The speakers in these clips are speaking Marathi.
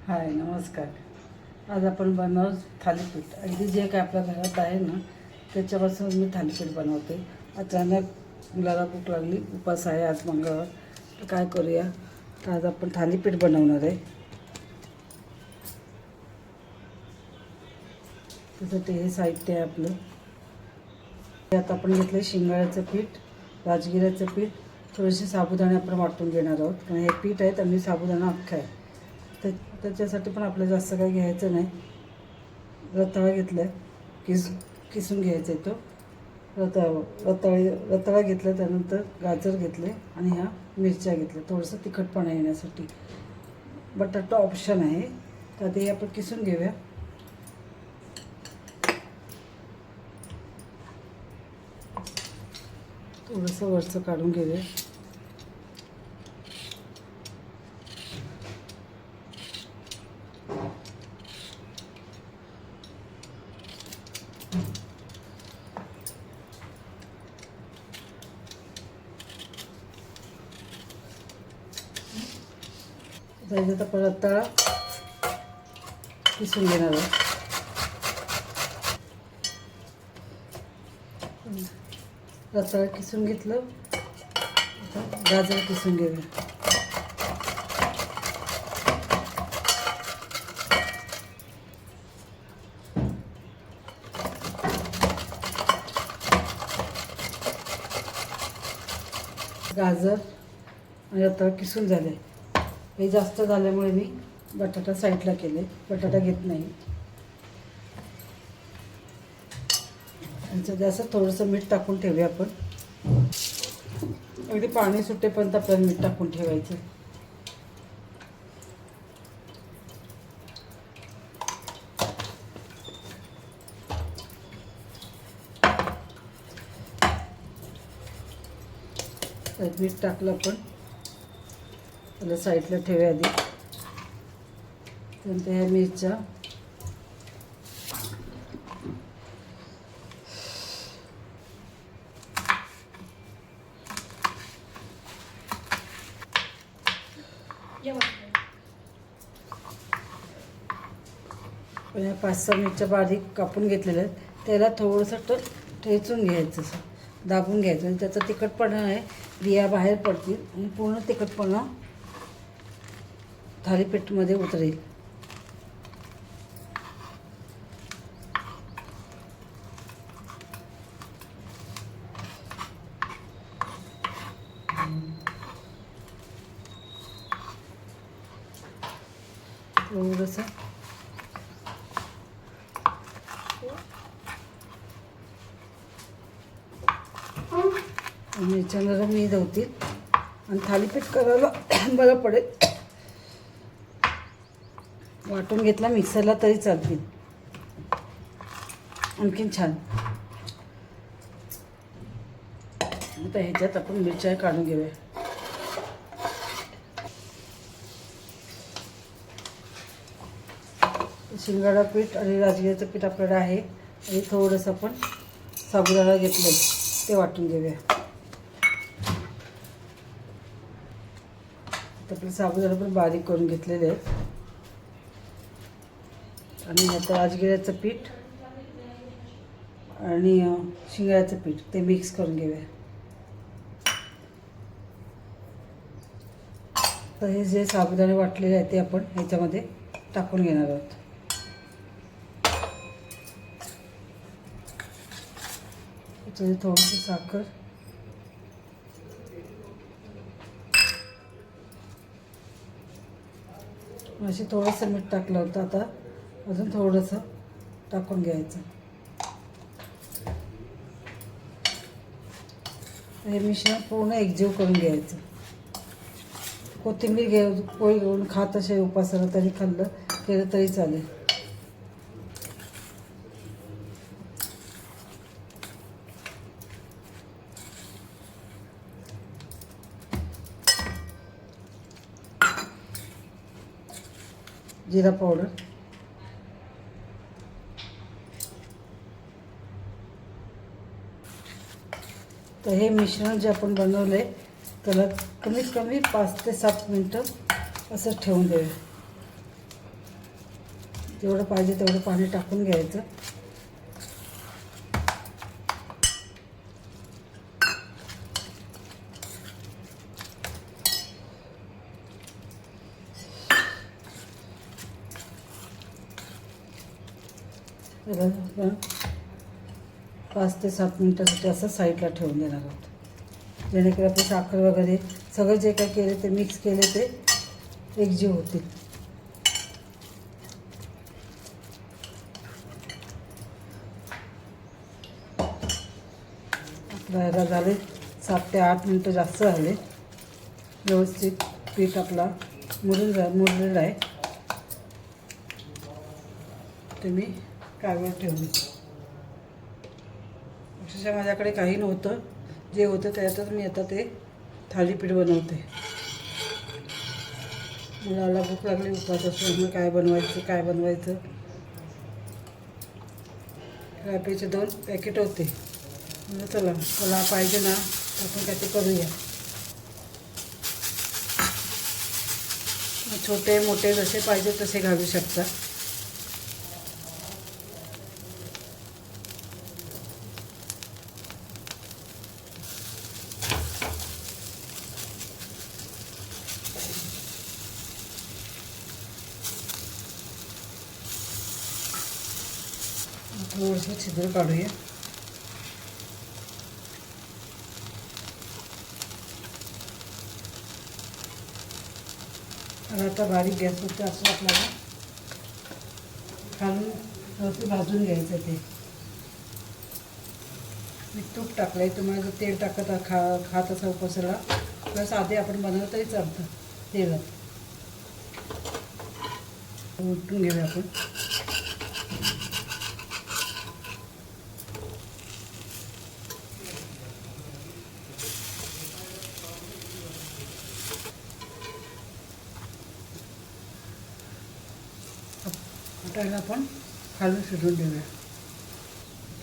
हाय नमस्कार. आज आपण बनवू थालीपीठ. अगदी जे काय आपल्या घरात आहे ना त्याच्यापासून मी थालीपीठ बनवते. अचानक मुलाला भूक लागली, उपास आहे आज मंगळवार, तर काय करूया, तर आज आपण थालीपीठ बनवणार आहे. त्यासाठी हे साहित्य आहे आपलं. यात आपण घेतलं शिंगाड्याचं पीठ, राजगिऱ्याचं पीठ, थोडेसे साबुदाणे आपण वाटून घेणार आहोत. कारण हे पीठ आहे आणि साबुदाणा अख्खा आहे. त्याच्यासाठी पण आपल्याला जास्त काही घ्यायचं नाही. रताळा घेतला आहे, किसून घ्यायचा आहे तो रताळा घेतला. त्यानंतर गाजर घेतले आणि ह्या मिरच्या घेतल्या थोडंसं तिखटपणा येण्यासाठी. बटाटा ऑप्शन आहे, तर ते आपण किसून घेऊया. थोडंसं वरचं काढून घेऊया. त्याच्यात आपण रताळा किसून घेणार आहोत. रताळा किसून घेतलं, गाजर किसून घेऊया. गाजर आणि रताळा किसून झाले. हे जास्त झाल्यामुळे मी बटाटा साईडला केले, बटाटा घेत नाही. आणि जास्त थोडंसं मीठ टाकून ठेवूया आपण. अगदी पाणी सुटेपर्यंत आपल्याला मीठ टाकून ठेवायचं. मीठ टाकलं आपण, त्याला साईडला ठेवूया आधी. त्यानंतर ह्या मिरच्या, ह्या 5-6 मिरच्या बारीक कापून घेतलेल्या आहेत. त्याला थोडंसं ठेचून घ्यायचं, दाबून घ्यायचं. आणि त्याचा तिखटपणा आहे, बिया बाहेर पडतील आणि पूर्ण तिखटपणा थालीपीठमध्ये उतरेल. थोडंसं मिरच्या नरम नाही धावतील आणि थालीपीठ करायला बरं पडेल. वाटून घेतला मिक्सरला तरी चालतील, आणखीन छान. आता ह्याच्यात आपण मिरच्या काढून घेऊया. शिंगाडा पीठ आणि राजगिऱ्याचं पीठ आपल्याकडे आहे. आणि थोडंसं आपण साबुदाणा घेतलं, ते वाटून घेऊया. आपले साबुदाणा पण बारीक करून घेतलेले आहेत. आणि आता राजगिऱ्याचं पीठ आणि शिंगाड्याचं पीठ ते मिक्स करून घेऊया. तर हे जे साबुदाणे वाटलेले आहेत ते आपण ह्याच्यामध्ये टाकून घेणार आहोत. त्याच्यामध्ये थोडीशी साखर, अशी थोडंसं मीठ टाकलं होतं. आता अजून थोडंसं टाकून घ्यायचं. हे मिश्रण पूर्ण एकजीव करून घ्यायचं. कोथिंबीर पोळी घेऊन खात असे उपासाला तरी केलं तरी चालेल. जिरा पावडर, तर हे मिश्रण जे आपण बनवले त्याला कमीत कमी 5 ते 7 मिनटं असं ठेवून देऊया. जेवढं पाहिजे तेवढं पाणी टाकून घ्यायचं. त्याला आपण 5 ते 7 मिनटासाठी असं साईडला ठेवून देणार आहोत, जेणेकरून आपली साखर वगैरे सगळं जे काही केले ते मिक्स केले ते एकजीव होतील. आपलं ह्याला झाले 7 ते 8 मिनटं जास्त झाले. व्यवस्थित पीठ आपला मुरलेलं आहे. ते मी काढून ठेवले. अक्षरशः माझ्याकडे काही नव्हतं, जे होतं त्यातच मी आता ते थालीपीठ बनवते. मुलाला भूक लागली, उपवास असतो, मग काय बनवायचं. रॅपीचे 2 पॅकेट होते. म्हणजे चला मला पाहिजे ना, आपण काय ते करूया. छोटे मोठे जसे पाहिजे तसे घालू शकता. थोडंसं छिद्र काढूया. आणि आता बारीक गॅसवरती असं आपल्याला खालून व्यवस्थित भाजून घ्यायचं. ते मी तूप टाकलं आहे. तुम्हाला जर तेल खात असा उपवासाला प्लस आधी आपण बनवलं तरी चालतं. तेलात उलटून घेऊया आपण. आता आपण खालून शिजवून देऊया.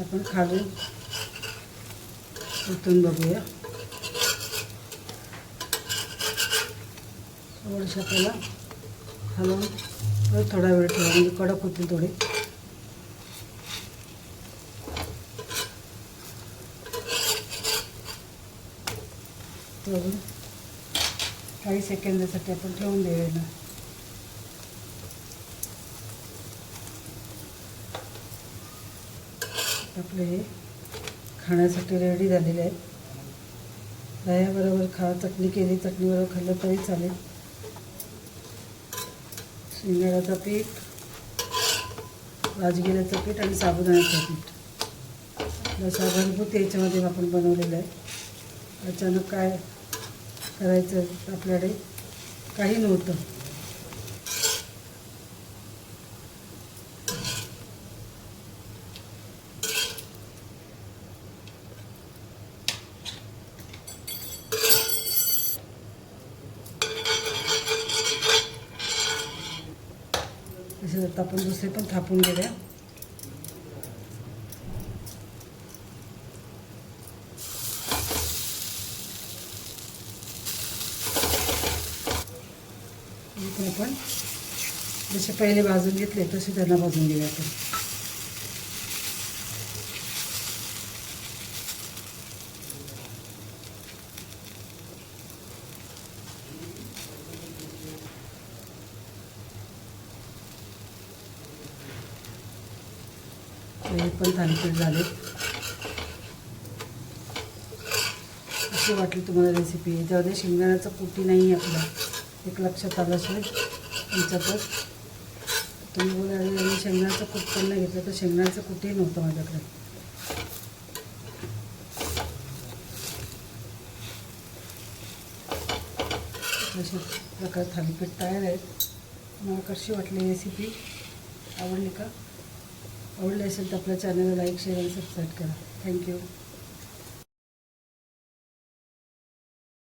आपण खालून उलटून बघूया. थोडंसं आपल्याला खालून थोडा वेळ ठेवा, म्हणजे कडक होतील थोडे. काही सेकंदासाठी आपण ठेवून देऊया. आपले हे खाण्यासाठी रेडी झालेले आहेत. दह्याबरोबर चटणी केली, चटणीबरोबर खाल्लं तरी चालेल. शिंगाड्याचं पीठ, राजगिऱ्याचं पीठ आणि साबुदाण्याचं पीठ जसं घरगुती याच्यामध्ये आपण बनवलेलं आहे. अचानक काय करायचं, आपल्याकडे काही नव्हतं. आता आपण दुसरे पण थापून घेऊया. आपण जसे पहिले भाजून घेतले तसे त्यांना भाजून घेऊया. आपण हे पण थालीपीठ झाले. अशी वाटली तुम्हाला रेसिपी. याच्यामध्ये शेंगदाण्याचं कुटी नाही आहे आपलं, एक लक्षात आलं असेल तुमच्याकडं. तुम्ही बोला आणि शेंगदाण्याचं कूट पण नाही घेतलं, तर शेंगदाण्याचं कुठेही नव्हतं माझ्याकडे. अशा प्रकारे थालीपीठ तयार आहेत. मला कशी वाटली रेसिपी, आवडली का? आवडली असेल तर आपल्या चॅनलला लाईक, शेअर आणि सबस्क्राईब करा. थँक्यू.